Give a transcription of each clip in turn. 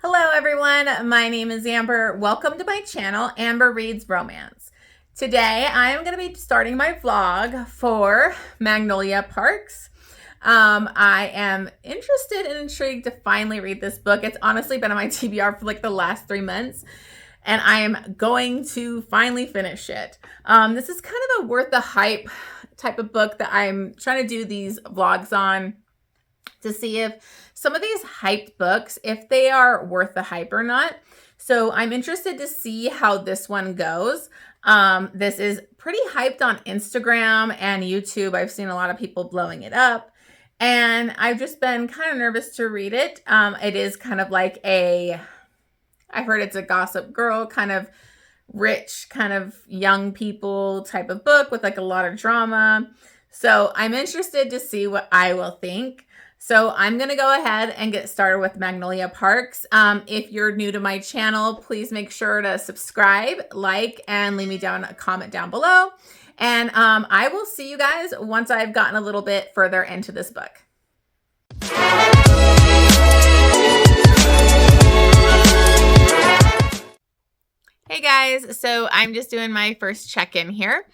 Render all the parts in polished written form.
Hello everyone, my name is Amber. Welcome to my channel, Amber Reads Romance. Today I am going to be starting my vlog for Magnolia Parks. I am interested and intrigued to finally read this book. It's honestly been on my TBR for like the last 3 months, and I am going to finally finish it. This is kind of a worth the hype type of book that I'm trying to do these vlogs on to see if some of these hyped books, if they are worth the hype or not. So I'm interested to see how this one goes. This is pretty hyped on Instagram and YouTube. I've seen a lot of people blowing it up, and I've just been kind of nervous to read it. It is kind of like I've heard it's a Gossip Girl, kind of rich, kind of young people type of book with like a lot of drama. So I'm interested to see what I will think. So I'm going to go ahead and get started with Magnolia Parks. If you're new to my channel, please make sure to subscribe, like, and leave me down a comment down below. And I will see you guys once I've gotten a little bit further into this book. Hey guys, so I'm just doing my first check-in here,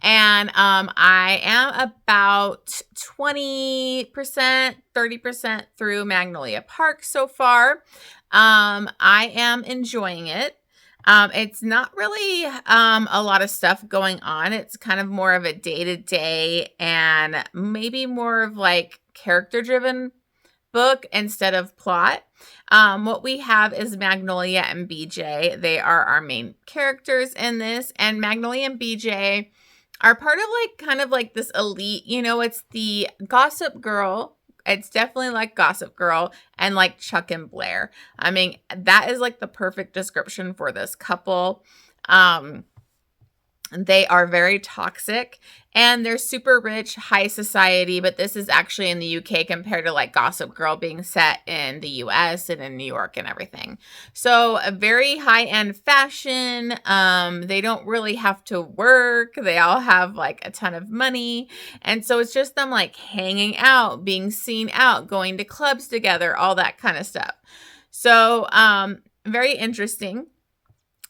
and I am about 20%, 30% through Magnolia Park so far. I am enjoying it. It's not really a lot of stuff going on. It's kind of more of a day-to-day and maybe more of like character-driven book instead of plot. What we have is Magnolia and BJ. They are our main characters in this, and Magnolia and BJ are part of like kind of like this elite, it's the Gossip Girl. It's definitely like Gossip Girl and like Chuck and Blair. I mean, that is like the perfect description for this couple. They are very toxic, and they're super rich, high society, but this is actually in the UK compared to like Gossip Girl being set in the US and in New York and everything. So a very high-end fashion. They don't really have to work. They all have like a ton of money. And so it's just them like hanging out, being seen out, going to clubs together, all that kind of stuff. So very interesting.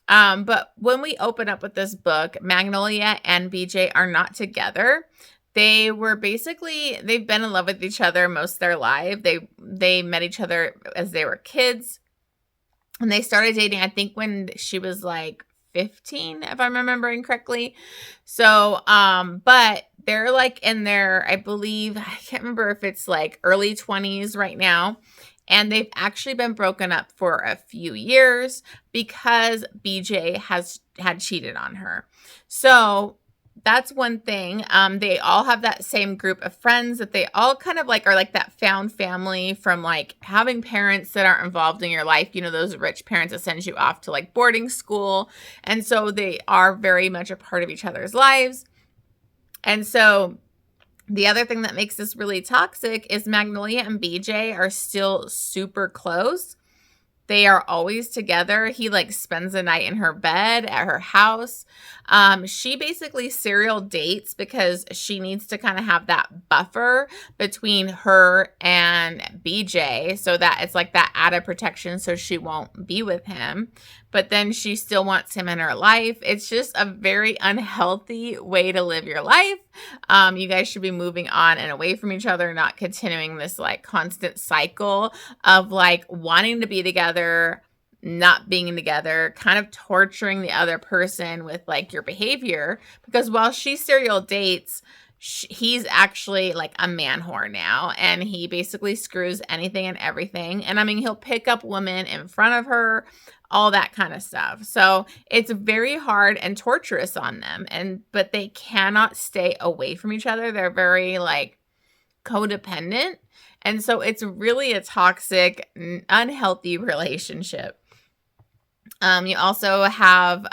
But when we open up with this book, Magnolia and BJ are not together. They've been in love with each other most of their life. They met each other as they were kids, and they started dating, I think, when she was like 15, if I'm remembering correctly. So, but they're like in their, I believe, I can't remember if it's like early 20s right now. And they've actually been broken up for a few years because BJ had cheated on her. So that's one thing. They all have that same group of friends that they all kind of like are like that found family from like having parents that aren't involved in your life. Those rich parents that send you off to like boarding school. And so they are very much a part of each other's lives. And so the other thing that makes this really toxic is Magnolia and BJ are still super close. They are always together. He like spends the night in her bed at her house. She basically serial dates because she needs to kind of have that buffer between her and BJ so that it's like that added protection so she won't be with him. But then she still wants him in her life. It's just a very unhealthy way to live your life. You guys should be moving on and away from each other, not continuing this like constant cycle of like wanting to be together, not being together, kind of torturing the other person with like your behavior. Because while she serial dates, he's actually like a man whore now, and he basically screws anything and everything. And I mean, he'll pick up women in front of her, all that kind of stuff. So it's very hard and torturous on them. But they cannot stay away from each other. They're very like codependent. And so it's really a toxic, unhealthy relationship. You also have,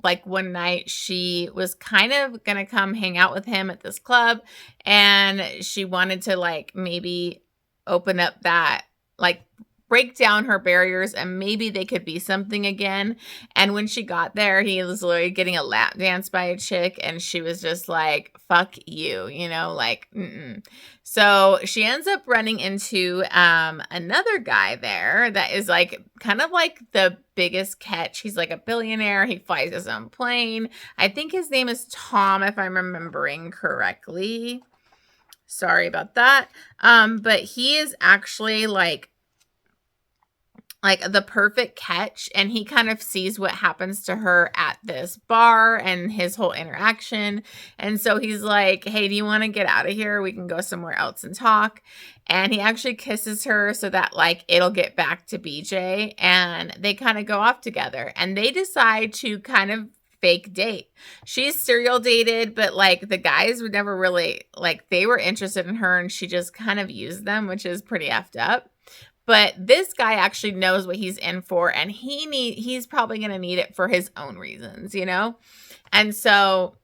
like one night she was kind of going to come hang out with him at this club, and she wanted to like maybe open up that like break down her barriers and maybe they could be something again. And when she got there, he was literally getting a lap dance by a chick and she was just like, fuck you, like, mm-mm. So she ends up running into another guy there that is like kind of like the biggest catch. He's like a billionaire. He flies his own plane. I think his name is Tom, if I'm remembering correctly. Sorry about that. But he is actually like the perfect catch, and he kind of sees what happens to her at this bar and his whole interaction. And so he's like, hey, do you want to get out of here? We can go somewhere else and talk. And he actually kisses her so that like it'll get back to BJ, and they kind of go off together and they decide to kind of fake date. She's serial dated, but like the guys would never really like, they were interested in her and she just kind of used them, which is pretty effed up. But this guy actually knows what he's in for, and he's probably going to need it for his own reasons, And so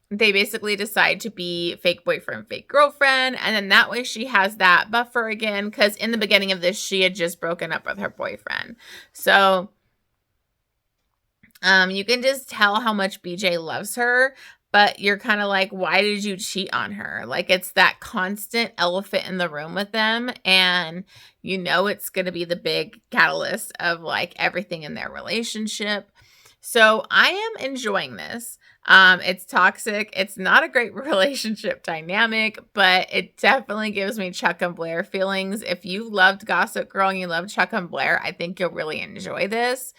they basically decide to be fake boyfriend, fake girlfriend. And then that way she has that buffer again, because in the beginning of this, she had just broken up with her boyfriend. So you can just tell how much BJ loves her. But you're kind of like, why did you cheat on her? Like, it's that constant elephant in the room with them. And it's going to be the big catalyst of like everything in their relationship. So I am enjoying this. It's toxic. It's not a great relationship dynamic, but it definitely gives me Chuck and Blair feelings. If you loved Gossip Girl and you love Chuck and Blair, I think you'll really enjoy this.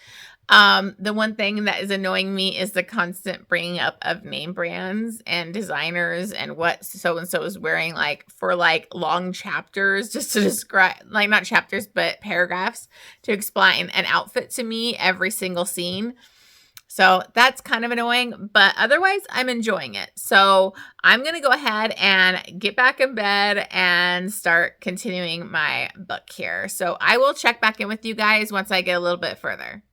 The one thing that is annoying me is the constant bringing up of name brands and designers and what so-and-so is wearing, like for like long chapters, just to describe, like not chapters, but paragraphs to explain an outfit to me every single scene. So that's kind of annoying, but otherwise I'm enjoying it. So I'm going to go ahead and get back in bed and start continuing my book here. So I will check back in with you guys once I get a little bit further.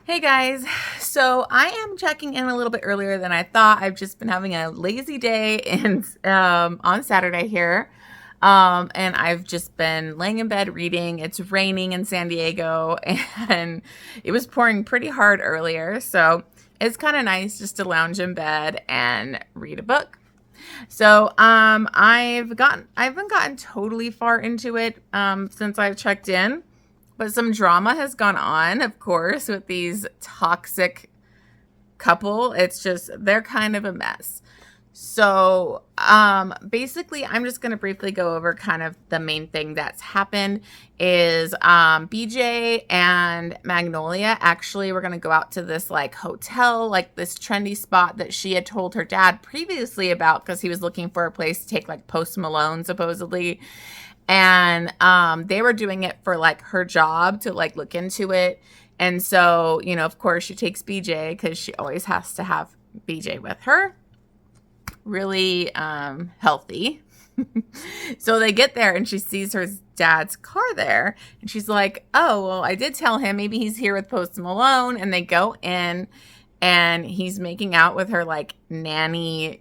Hey guys, so I am checking in a little bit earlier than I thought. I've just been having a lazy day and on Saturday here. And I've just been laying in bed reading. It's raining in San Diego and it was pouring pretty hard earlier. So it's kind of nice just to lounge in bed and read a book. So I haven't gotten totally far into it since I've checked in. But some drama has gone on, of course, with these toxic couple. It's just, they're kind of a mess. So basically, I'm just going to briefly go over kind of the main thing that's happened is BJ and Magnolia actually were going to go out to this like hotel, like this trendy spot that she had told her dad previously about because he was looking for a place to take like Post Malone, supposedly. And they were doing it for like her job to like look into it. And so, of course, she takes BJ because she always has to have BJ with her. Really healthy. So they get there and she sees her dad's car there. And she's like, oh, well, I did tell him maybe he's here with Post Malone. And they go in and he's making out with her like nanny,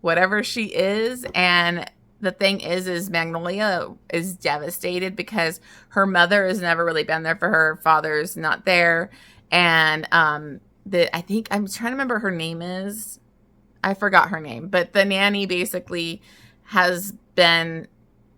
whatever she is. And the thing is Magnolia is devastated because her mother has never really been there for her. Father's not there. And I think I'm trying to remember her name is. I forgot her name. But the nanny basically has been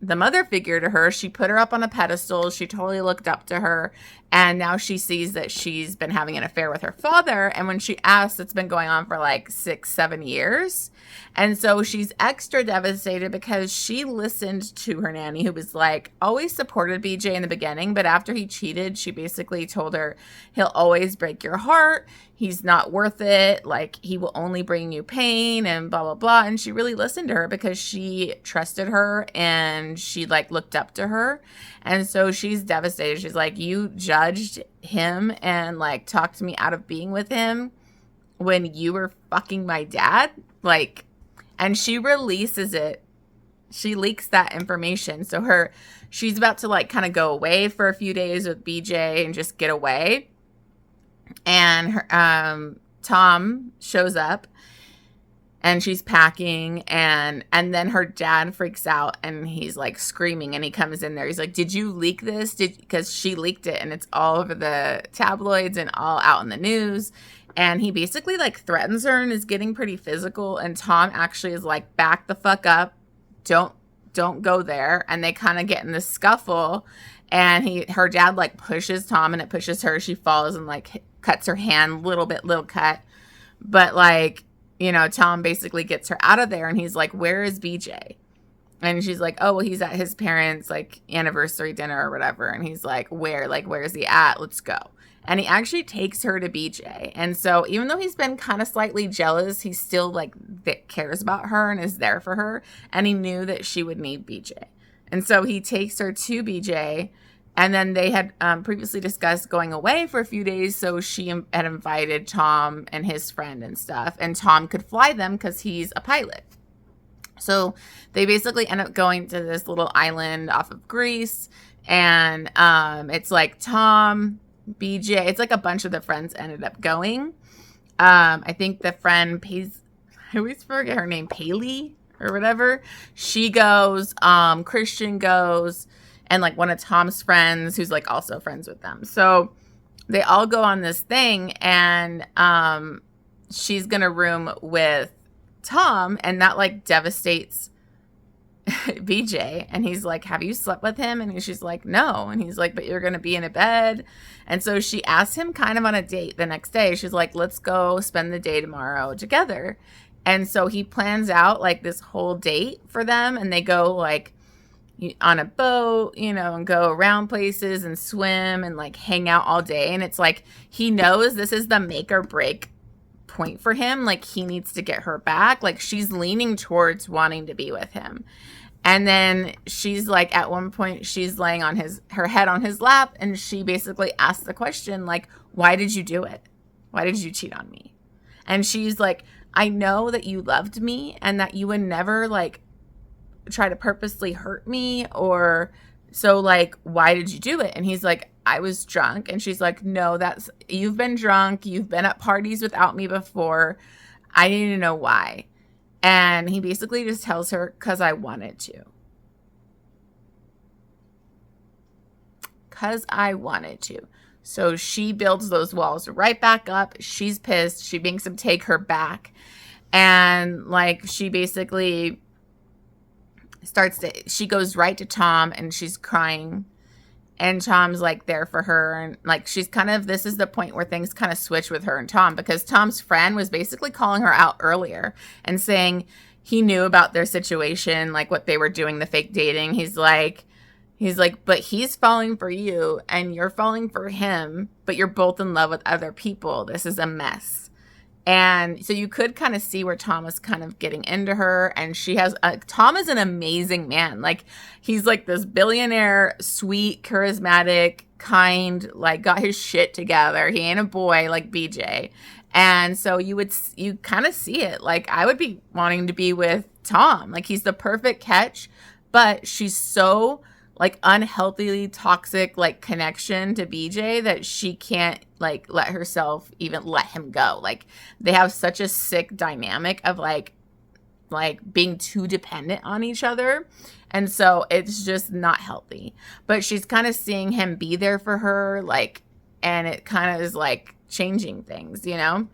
the mother figure to her. She put her up on a pedestal. She totally looked up to her. And now she sees that she's been having an affair with her father. And when she asks, it's been going on for like 6-7 years. And so she's extra devastated because she listened to her nanny, who was like always supported BJ in the beginning. But after he cheated, she basically told her, he'll always break your heart. He's not worth it. Like, he will only bring you pain and blah, blah, blah. And she really listened to her because she trusted her and she like looked up to her. And so she's devastated. She's like, you judged him and like talked me out of being with him when you were fucking my dad. Like, and she releases it. She leaks that information. So she's about to like kind of go away for a few days with BJ and just get away. And her, Tom shows up and she's packing, and then her dad freaks out and he's like screaming, and he comes in there. He's like, did you leak this? Because she leaked it and it's all over the tabloids and all out in the news. And he basically like threatens her and is getting pretty physical. And Tom actually is like, back the fuck up. Don't go there. And they kind of get in this scuffle, and her dad like pushes Tom, and it pushes her. She falls and like cuts her hand, little cut. But like, you know, Tom basically gets her out of there, and he's like, where is BJ? And she's like, oh, well, he's at his parents' like anniversary dinner or whatever. And he's like, where? Like, where's he at? Let's go. And he actually takes her to BJ. And so even though he's been kind of slightly jealous, he still like cares about her and is there for her. And he knew that she would need BJ. And so he takes her to BJ. And then they had previously discussed going away for a few days. So she had invited Tom and his friend and stuff. And Tom could fly them because he's a pilot. So they basically end up going to this little island off of Greece. And it's like Tom, BJ, it's like a bunch of the friends ended up going. I think the friend I always forget her name, Paley or whatever. She goes, Christian goes, and like one of Tom's friends who's like also friends with them. So they all go on this thing, and she's gonna room with Tom, and that like devastates BJ. And he's like, have you slept with him? And she's like, no. And he's like, but you're gonna be in a bed. And so she asked him kind of on a date the next day. She's like, let's go spend the day tomorrow together. And so he plans out like this whole date for them, and they go like on a boat, you know, and go around places and swim and like hang out all day. And it's like, he knows this is the make or break point for him. Like, he needs to get her back. Like, she's leaning towards wanting to be with him. And then she's like, at one point she's laying on her head on his lap, and she basically asks the question, like, why did you do it? Why did you cheat on me? And she's like, I know that you loved me and that you would never like try to purposely hurt me, or so like, why did you do it? And he's like, I was drunk. And she's like, no, you've been drunk. You've been at parties without me before. I need to know why. And he basically just tells her, because I wanted to. Because I wanted to. So she builds those walls right back up. She's pissed. She makes him take her back. And like, she basically she goes right to Tom, and she's crying. And Tom's like there for her. And like, this is the point where things kind of switch with her and Tom, because Tom's friend was basically calling her out earlier and saying he knew about their situation, like what they were doing, the fake dating. He's like, but he's falling for you and you're falling for him, but you're both in love with other people. This is a mess. And so you could kind of see where Tom was kind of getting into her. And Tom is an amazing man. Like, he's like this billionaire, sweet, charismatic, kind, like got his shit together. He ain't a boy like BJ. And so you kind of see it. Like, I would be wanting to be with Tom. Like, he's the perfect catch, but she's so like unhealthily toxic, like connection to BJ that she can't like let herself even let him go. Like, they have such a sick dynamic of like being too dependent on each other. And so it's just not healthy, but she's kind of seeing him be there for her. Like, and it kind of is like changing things, you know?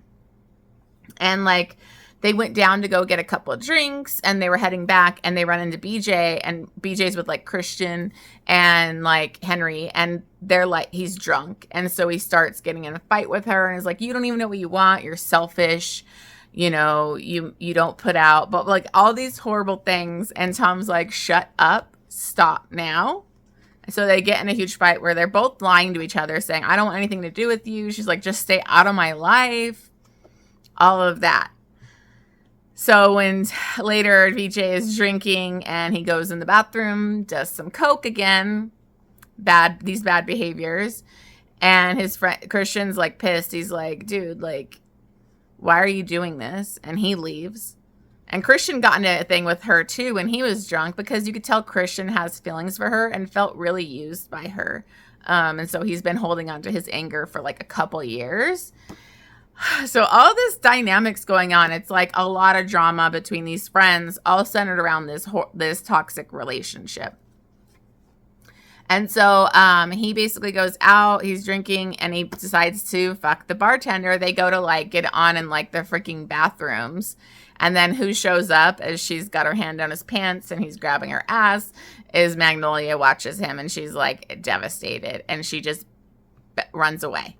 And like, they went down to go get a couple of drinks, and they were heading back, and they run into BJ, and BJ's with like Christian and like Henry, and they're like, he's drunk. And so he starts getting in a fight with her, and is like, you don't even know what you want. You're selfish. You know, you don't put out, but like all these horrible things. And Tom's like, shut up, stop now. So they get in a huge fight where they're both lying to each other, saying, I don't want anything to do with you. She's like, just stay out of my life. All of that. So when later VJ is drinking and he goes in the bathroom, does some coke again, these bad behaviors, and his friend Christian's like pissed. He's like, dude, like, why are you doing this? And he leaves. And Christian got into a thing with her too when he was drunk, because you could tell Christian has feelings for her and felt really used by her. And so he's been holding on to his anger for like a couple years. So all this dynamics going on. It's like a lot of drama between these friends, all centered around this toxic relationship. And so he basically goes out, he's drinking, and he decides to fuck the bartender. They go to like get on in like the freaking bathrooms. And then who shows up as she's got her hand down his pants and he's grabbing her ass is Magnolia. Watches him and she's like devastated and she just runs away.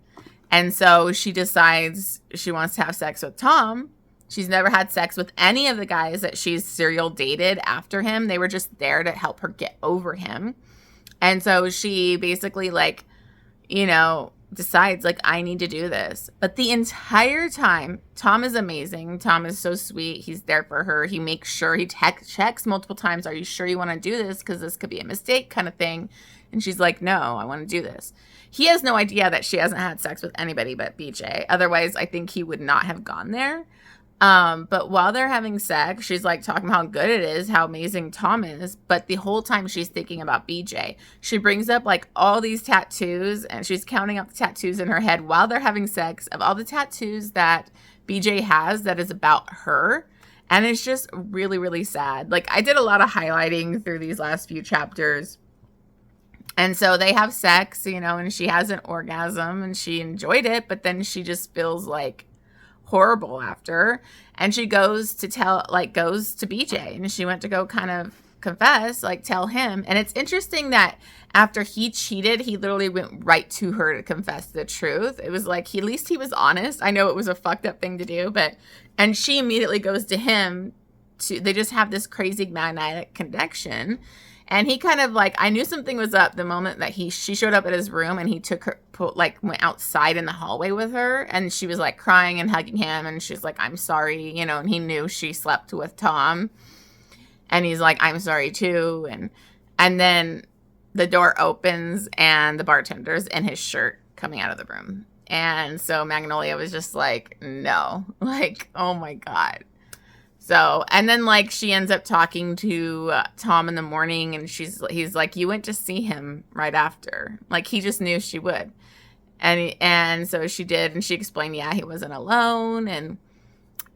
And so she decides she wants to have sex with Tom. She's never had sex with any of the guys that she's serial dated after him. They were just there to help her get over him. And so she basically like, you know, decides like, I need to do this. But the entire time, Tom is amazing. Tom is so sweet. He's there for her. He makes sure he checks multiple times. Are you sure you want to do this? Because this could be a mistake kind of thing. And she's like, no, I want to do this. He has no idea that she hasn't had sex with anybody but BJ. Otherwise, I think he would not have gone there. But while they're having sex, she's like talking about how good it is, how amazing Tom is. But the whole time she's thinking about BJ. She brings up like all these tattoos and she's counting up the tattoos in her head while they're having sex of all the tattoos that BJ has that is about her. And it's just really, really sad. Like I did a lot of highlighting through these last few chapters. And so they have sex, you know, and she has an orgasm and she enjoyed it. But then she just feels like horrible after, and she goes to BJ, and she went to go kind of confess, like tell him. And it's interesting that after he cheated, he literally went right to her to confess the truth. It was like at least he was honest. I know it was a fucked up thing to do, and she immediately goes to him. They just have this crazy magnetic connection. And he kind of like, I knew something was up the moment that she showed up at his room, and he took her, went outside in the hallway with her, and she was like crying and hugging him, and she's like, I'm sorry, you know, and he knew she slept with Tom, and he's like, I'm sorry too, and then the door opens, and the bartender's in his shirt coming out of the room, and so Magnolia was just like, no, like, oh my God. So, and then like she ends up talking to Tom in the morning, and he's like, you went to see him right after. Like he just knew she would. And so she did, and she explained, yeah, he wasn't alone, and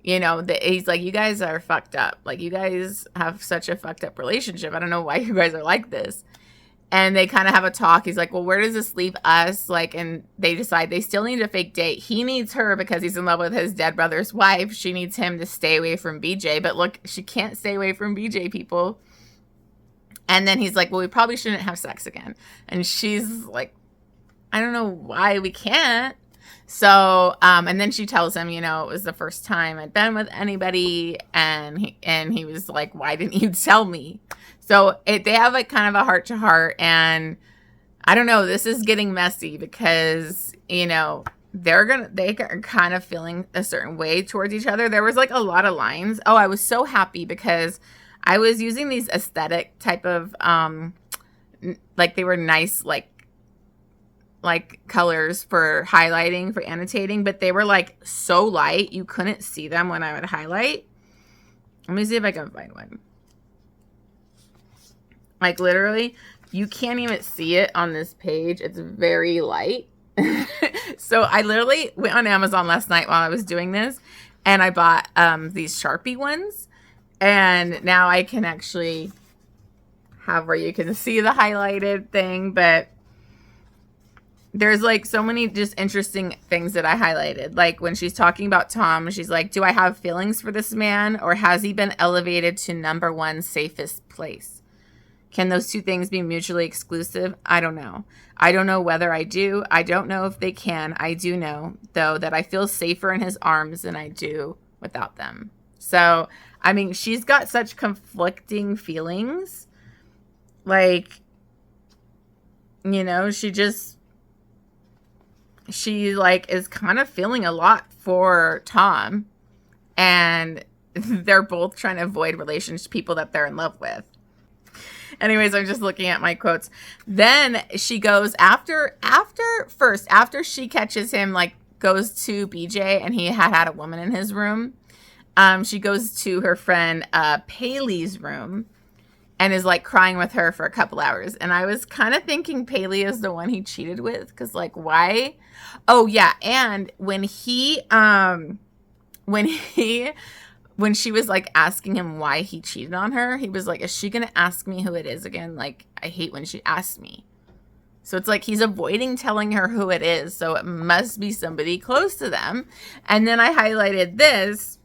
you know, he's like, you guys are fucked up. Like you guys have such a fucked up relationship. I don't know why you guys are like this. And they kind of have a talk. He's like, well, where does this leave us? Like, and they decide they still need a fake date. He needs her because he's in love with his dead brother's wife. She needs him to stay away from BJ. But look, she can't stay away from BJ, people. And then he's like, well, we probably shouldn't have sex again. And she's like, I don't know why we can't. So, and then she tells him, you know, it was the first time I'd been with anybody. And he was like, why didn't you tell me? So they have like kind of a heart to heart, and I don't know, this is getting messy because, you know, they are kind of feeling a certain way towards each other. There was like a lot of lines. Oh, I was so happy because I was using these aesthetic type of, like they were nice, like colors for highlighting, for annotating, but they were like so light, you couldn't see them when I would highlight. Let me see if I can find one. Like literally, you can't even see it on this page. It's very light. So I literally went on Amazon last night while I was doing this, and I bought these Sharpie ones. And now I can actually have where you can see the highlighted thing. But there's like so many just interesting things that I highlighted. Like when she's talking about Tom, she's like, do I have feelings for this man, or has he been elevated to number one safest place? Can those two things be mutually exclusive? I don't know. I don't know whether I do. I don't know if they can. I do know, though, that I feel safer in his arms than I do without them. So, I mean, she's got such conflicting feelings. Like, you know, she like is kind of feeling a lot for Tom. And they're both trying to avoid relationships, people that they're in love with. Anyways, I'm just looking at my quotes. Then she goes after she catches him, like goes to BJ, and he had a woman in his room. She goes to her friend Paley's room, and is like crying with her for a couple hours. And I was kind of thinking Paley is the one he cheated with, because like, why? Oh yeah, and when when she was like asking him why he cheated on her, he was like, is she gonna ask me who it is again? Like, I hate when she asks me. So it's like he's avoiding telling her who it is, so it must be somebody close to them. And then I highlighted this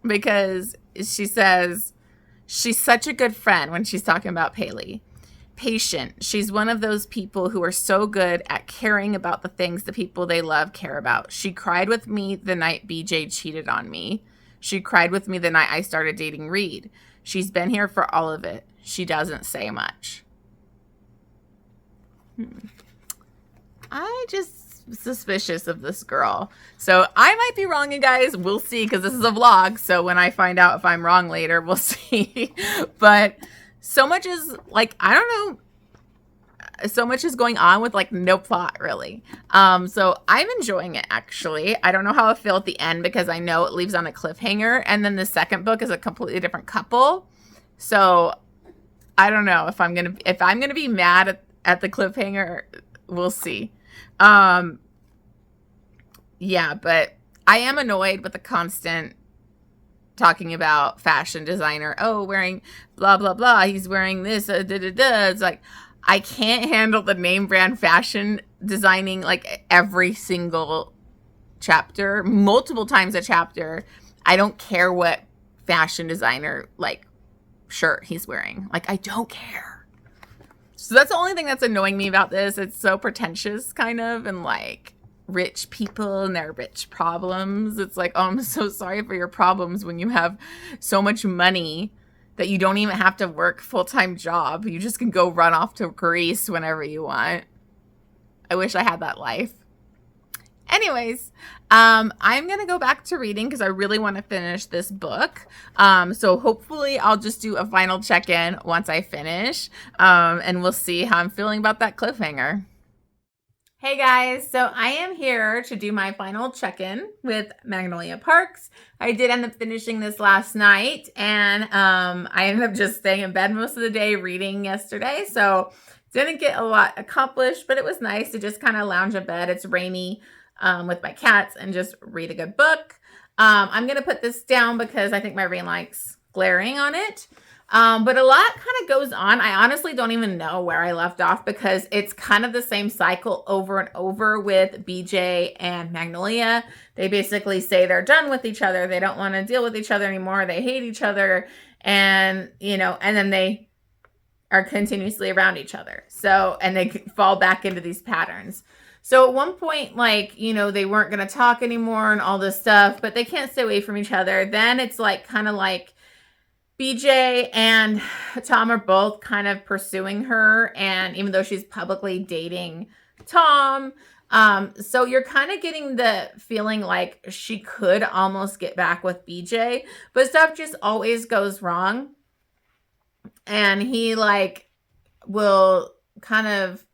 because she says she's such a good friend when she's talking about Paley. Patient. She's one of those people who are so good at caring about the things the people they love care about. She cried with me the night BJ cheated on me. She cried with me the night I started dating Reed. She's been here for all of it. She doesn't say much. I just suspicious of this girl. So I might be wrong, you guys. We'll see, because this is a vlog. So when I find out if I'm wrong later, we'll see. But so much is like, I don't know. So much is going on with like no plot really. So I'm enjoying it actually. I don't know how I feel at the end because I know it leaves on a cliffhanger. And then the second book is a completely different couple. So I don't know if I'm gonna be mad at the cliffhanger. We'll see. Yeah, but I am annoyed with the constant talking about fashion designer. Oh, wearing blah, blah, blah. He's wearing this. It's like, I can't handle the name brand fashion designing like every single chapter, multiple times a chapter. I don't care what fashion designer like shirt he's wearing. Like, I don't care. So that's the only thing that's annoying me about this. It's so pretentious kind of, and like rich people and their rich problems. It's like, oh, I'm so sorry for your problems when you have so much money that you don't even have to work full-time job. You just can go run off to Greece whenever you want. I wish I had that life. Anyways, I'm going to go back to reading because I really want to finish this book. So hopefully I'll just do a final check-in once I finish. And we'll see how I'm feeling about that cliffhanger. Hey guys, so I am here to do my final check-in with Magnolia Parks. I did end up finishing this last night, and I ended up just staying in bed most of the day reading yesterday. So didn't get a lot accomplished, but it was nice to just kind of lounge in bed. It's rainy. With my cats and just read a good book. I'm going to put this down because I think my ring light's glaring on it. But a lot kind of goes on. I honestly don't even know where I left off because it's kind of the same cycle over and over with BJ and Magnolia. They basically say they're done with each other. They don't want to deal with each other anymore. They hate each other. And, you know, and then they are continuously around each other. So, and they fall back into these patterns. So at one point, like, you know, they weren't going to talk anymore and all this stuff, but they can't stay away from each other. Then it's like kind of like BJ and Tom are both kind of pursuing her. And even though she's publicly dating Tom, so you're kind of getting the feeling like she could almost get back with BJ, but stuff just always goes wrong. And he like will kind of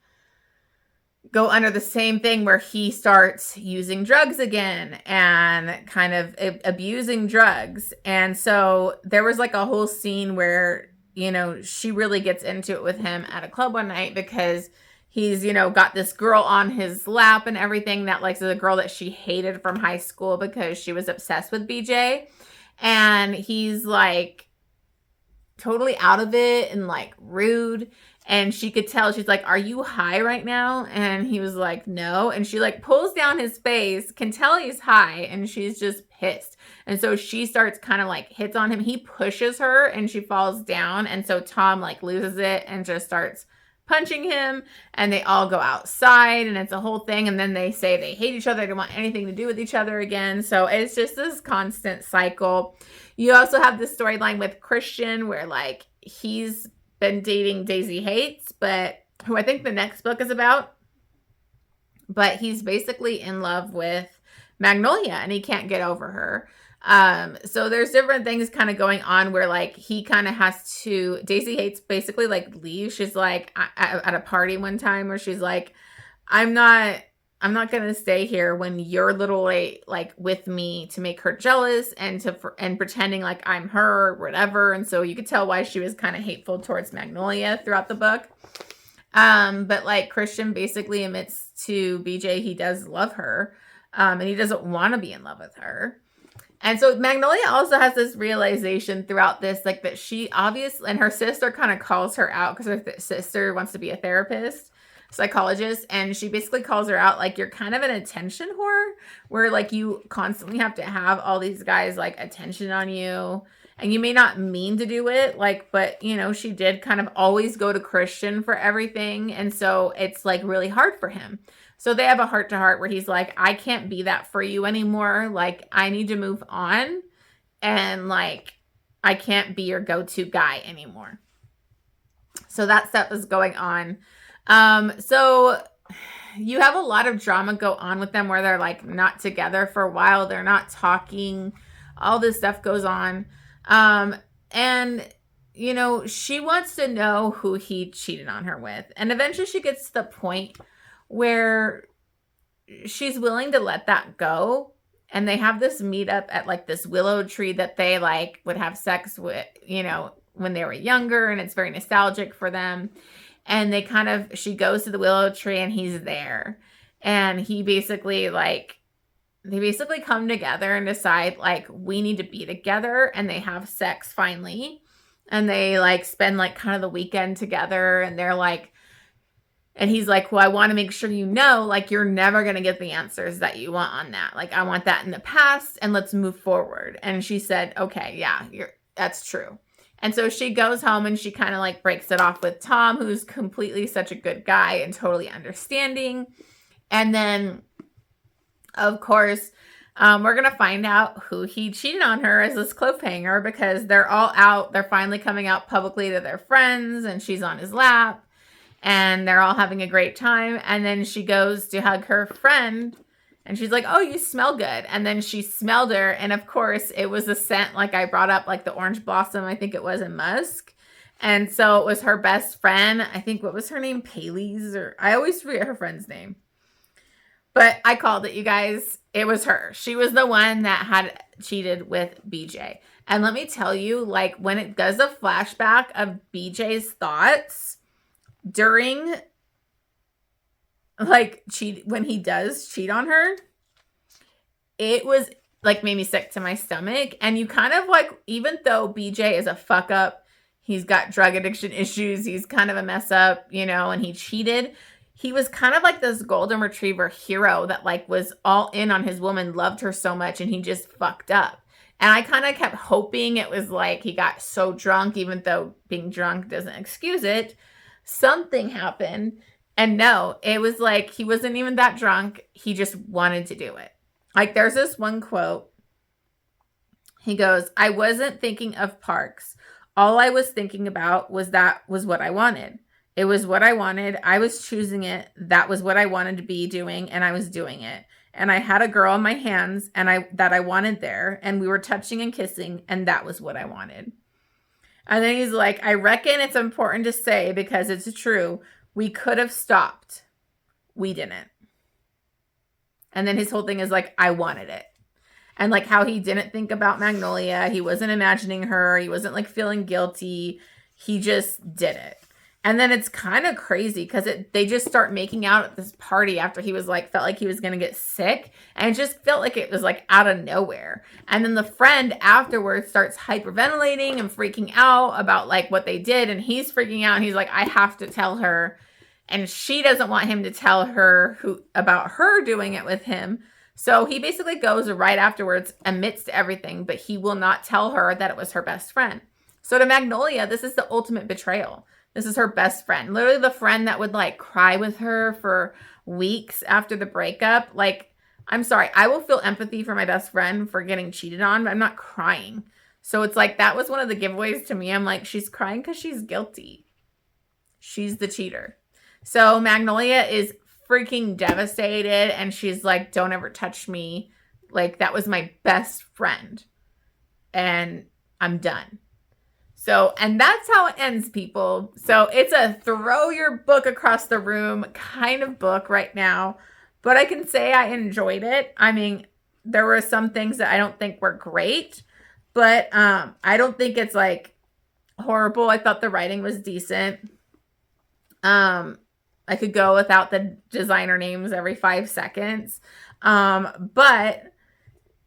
go under the same thing where he starts using drugs again and kind of abusing drugs. And so there was like a whole scene where, you know, she really gets into it with him at a club one night because he's, you know, got this girl on his lap and everything that like is a girl that she hated from high school because she was obsessed with BJ. And he's like totally out of it and like rude. And she could tell, she's like, are you high right now? And he was like, no. And she like pulls down his face, can tell he's high, and she's just pissed. And so she starts kind of like hits on him. He pushes her and she falls down. And so Tom like loses it and just starts punching him. And they all go outside and it's a whole thing. And then they say they hate each other. They don't want anything to do with each other again. So it's just this constant cycle. You also have this storyline with Christian where like he's been dating Daisy Hates, but who I think the next book is about. But he's basically in love with Magnolia and he can't get over her. So there's different things kind of going on where like he kind of has to, Daisy Hates basically like leave. She's like at a party one time where she's like, I'm not I'm not going to stay here when you're literally like with me to make her jealous and pretending like I'm her or whatever. And so you could tell why she was kind of hateful towards Magnolia throughout the book. But like Christian basically admits to BJ he does love her, and he doesn't want to be in love with her. And so Magnolia also has this realization throughout this, like that she obviously, and her sister kind of calls her out because her sister wants to be a therapist, psychologist, and she basically calls her out like, you're kind of an attention whore, where like you constantly have to have all these guys like attention on you, and you may not mean to do it, like, but you know, she did kind of always go to Christian for everything, and so it's like really hard for him. So they have a heart-to-heart where he's like, I can't be that for you anymore. Like, I need to move on. And, like, I can't be your go-to guy anymore. So that stuff is going on. So you have a lot of drama go on with them where they're, like, not together for a while. They're not talking. All this stuff goes on. And, you know, she wants to know who he cheated on her with. And eventually she gets to the point where she's willing to let that go, and they have this meetup at like this willow tree that they like would have sex with, you know, when they were younger, and it's very nostalgic for them. And she goes to the willow tree and he's there, and they basically come together and decide like, we need to be together, and they have sex finally, and they like spend like kind of the weekend together, and they're like, and he's like, well, I want to make sure you know, like, you're never going to get the answers that you want on that. Like, I want that in the past, and let's move forward. And she said, okay, yeah, that's true. And so she goes home and she kind of like breaks it off with Tom, who's completely such a good guy and totally understanding. And then, of course, we're going to find out who he cheated on her as this cliffhanger, because they're all out. They're finally coming out publicly to their friends, and she's on his lap. And they're all having a great time. And then she goes to hug her friend. And she's like, oh, you smell good. And then she smelled her. And of course, it was a scent like I brought up, like the orange blossom, I think it was, in musk. And so it was her best friend. I think, what was her name? Paley's? Or I always forget her friend's name. But I called it, you guys. It was her. She was the one that had cheated with BJ. And let me tell you, like, when it does a flashback of BJ's thoughts during like when he does cheat on her, it was like made me sick to my stomach. And you kind of like, even though BJ is a fuck up, he's got drug addiction issues, he's kind of a mess up, you know, and he cheated, he was kind of like this golden retriever hero that like was all in on his woman, loved her so much, and he just fucked up. And I kind of kept hoping it was like he got so drunk, even though being drunk doesn't excuse it, something happened. And no, it was like he wasn't even that drunk. He just wanted to do it. Like, there's this one quote. He goes, I wasn't thinking of Parks. All I was thinking about was what I wanted. It was what I wanted. I was choosing it. That was what I wanted to be doing, and I was doing it. And I had a girl in my hands that I wanted there, and we were touching and kissing, and that was what I wanted. And then he's like, I reckon it's important to say, because it's true, we could have stopped. We didn't. And then his whole thing is like, I wanted it. And like how he didn't think about Magnolia. He wasn't imagining her. He wasn't like feeling guilty. He just did it. And then it's kind of crazy because they just start making out at this party after he was like, felt like he was going to get sick. And it just felt like it was like out of nowhere. And then the friend afterwards starts hyperventilating and freaking out about like what they did. And he's freaking out. And he's like, I have to tell her. And she doesn't want him to tell her about her doing it with him. So he basically goes right afterwards, admits to everything, but he will not tell her that it was her best friend. So to Magnolia, this is the ultimate betrayal. This is her best friend. Literally the friend that would like cry with her for weeks after the breakup. Like, I'm sorry, I will feel empathy for my best friend for getting cheated on, but I'm not crying. So it's like, that was one of the giveaways to me. I'm like, she's crying because she's guilty. She's the cheater. So Magnolia is freaking devastated. And she's like, don't ever touch me. Like, that was my best friend. And I'm done. So, and that's how it ends, people. So it's a throw your book across the room kind of book right now. but I can say I enjoyed it. I mean, there were some things that I don't think were great, but I don't think it's like horrible. I thought the writing was decent. I could go without the designer names every 5 seconds. But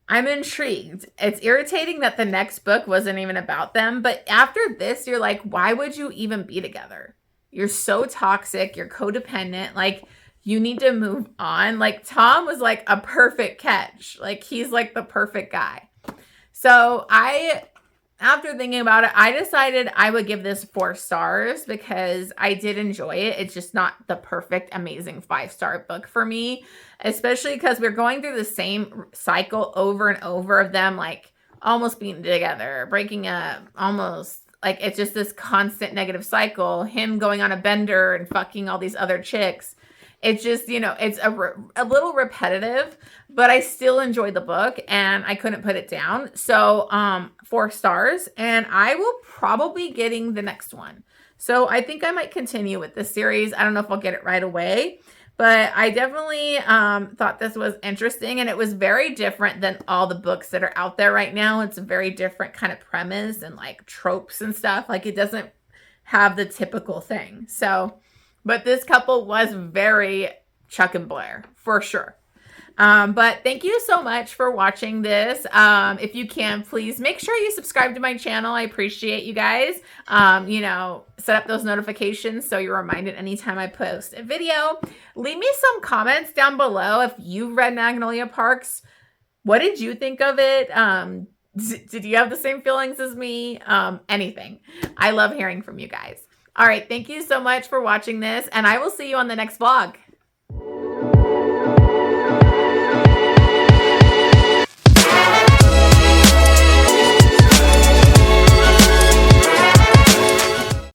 I'm intrigued. It's irritating that the next book wasn't even about them, but after this, you're like, why would you even be together? You're so toxic, you're codependent, like you need to move on. Like Tom was like a perfect catch. Like he's like the perfect guy. So after thinking about it, I decided I would give this 4 stars because I did enjoy it. It's just not the perfect, amazing 5-star book for me, especially because we're going through the same cycle over and over of them, like almost being together, breaking up, almost like it's just this constant negative cycle. Him going on a bender and fucking all these other chicks. It's just, it's a little repetitive, but I still enjoyed the book and I couldn't put it down. So 4 stars, and I will probably getting the next one. So I think I might continue with this series. I don't know if I'll get it right away, but I definitely thought this was interesting, and it was very different than all the books that are out there right now. It's a very different kind of premise and like tropes and stuff. Like it doesn't have the typical thing. So, but this couple was very Chuck and Blair for sure. But thank you so much for watching this. If you can, please make sure you subscribe to my channel. I appreciate you guys. Set up those notifications so you're reminded anytime I post a video. Leave me some comments down below if you've read Magnolia Parks. What did you think of it? Did you have the same feelings as me? Anything. I love hearing from you guys. All right. Thank you so much for watching this, and I will see you on the next vlog.